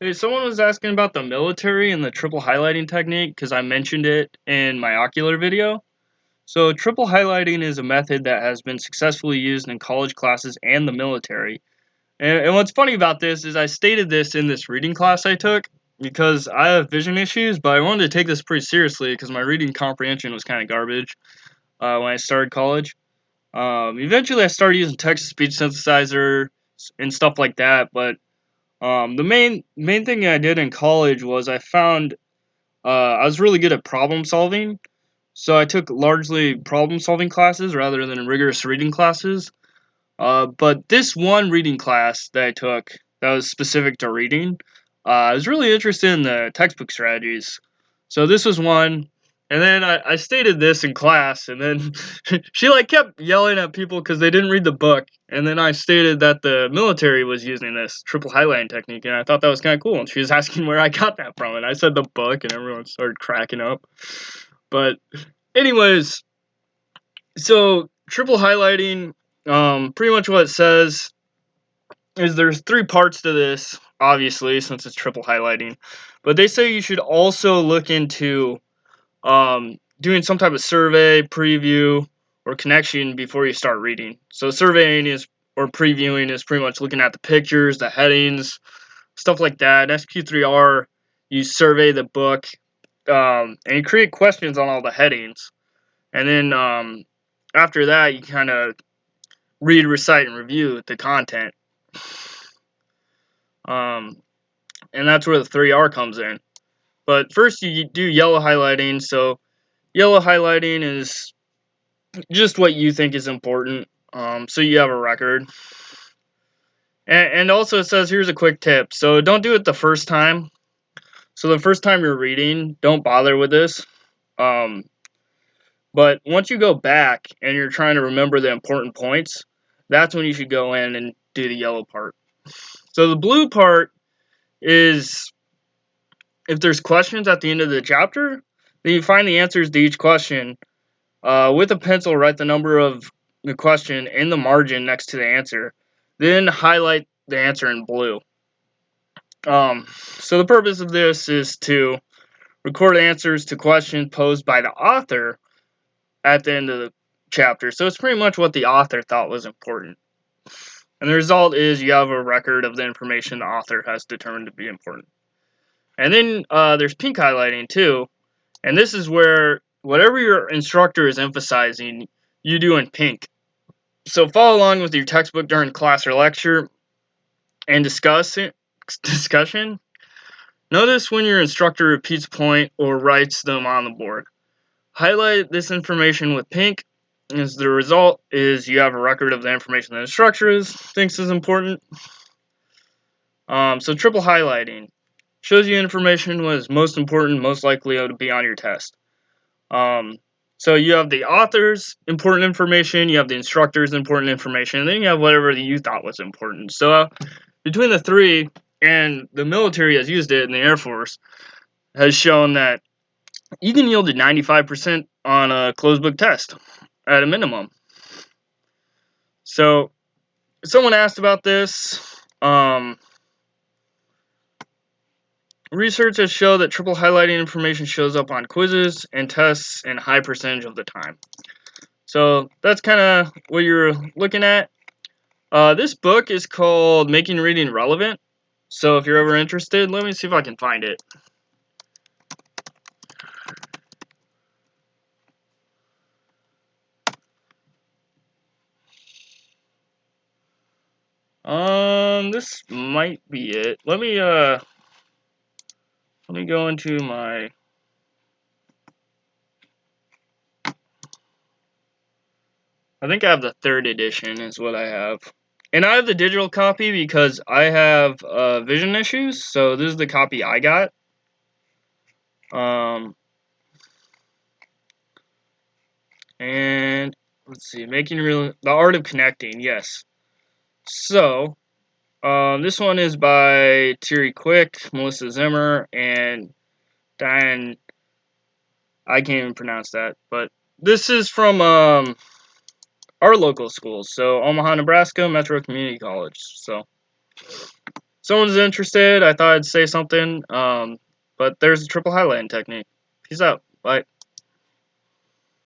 Hey, someone was asking about the military and the triple highlighting technique because I mentioned it in my ocular video. So, triple highlighting is a method that has been successfully used in college classes and the military. And what's funny about this is I stated this in this reading class I took because I have vision issues, but I wanted to take this pretty seriously because my reading comprehension was kind of garbage when I started college. Eventually, I started using text to speech synthesizer and stuff like that, but the main thing I did in college was I found I was really good at problem solving. So I took largely problem solving classes rather than rigorous reading classes. But this one reading class that I took that was specific to reading, I was really interested in the textbook strategies. So this was one, and then I stated this in class, and then she like kept yelling at people because they didn't read the book. And then I stated that the military was using this triple highlighting technique, and I thought that was kind of cool. And she was asking where I got that from, and I said the book, and everyone started cracking up. But anyways, so triple highlighting, pretty much what it says is there's three parts to this, obviously, since it's triple highlighting. But they say you should also look into doing some type of survey, preview, or connection before you start reading. So surveying is or previewing is pretty much looking at the pictures, the headings, stuff like that. SQ3R, you survey the book, and you create questions on all the headings. And then after that, you kind of read, recite, and review the content. Um, and that's where the 3R comes in. But first, you do yellow highlighting. So yellow highlighting is just what you think is important. So you have a record. And also it says here's a quick tip. So don't do it the first time. So the first time you're reading, don't bother with this. Um, but once you go back and you're trying to remember the important points, that's when you should go in and do the yellow part. So the blue part is if there's questions at the end of the chapter, then you find the answers to each question. With a pencil, write the number of the question in the margin next to the answer. Then highlight the answer in blue. So the purpose of this is to record answers to questions posed by the author at the end of the chapter. So it's pretty much what the author thought was important. And the result is you have a record of the information the author has determined to be important. And then there's pink highlighting too. And this is where whatever your instructor is emphasizing, you do in pink. So follow along with your textbook during class or lecture and discussion. Notice when your instructor repeats a point or writes them on the board. Highlight this information with pink, as the result is you have a record of the information the instructor thinks is important. So triple highlighting shows you information was most important, most likely to be on your test. So you have the author's important information, you have the instructor's important information, and then you have whatever you thought was important. So between the three, and the military has used it, and the Air Force has shown that you can yield to 95% on a closed book test at a minimum. So someone asked about this. Research has shown that triple highlighting information shows up on quizzes and tests in a high percentage of the time. So that's kind of what you're looking at. This book is called Making Reading Relevant. So if you're ever interested, let me see if I can find it. This might be it. Let me go into my. I think I have the 3rd edition is what I have. And I have the digital copy because I have vision issues, so this is the copy I got. And let's see, the art of connecting, yes. So, this one is by Thierry Quick, Melissa Zimmer, and Diane. I can't even pronounce that, but this is from our local schools. So Omaha, Nebraska, Metro Community College. So someone's interested, I thought I'd say something. But there's a triple highlighting technique. Peace out. Bye.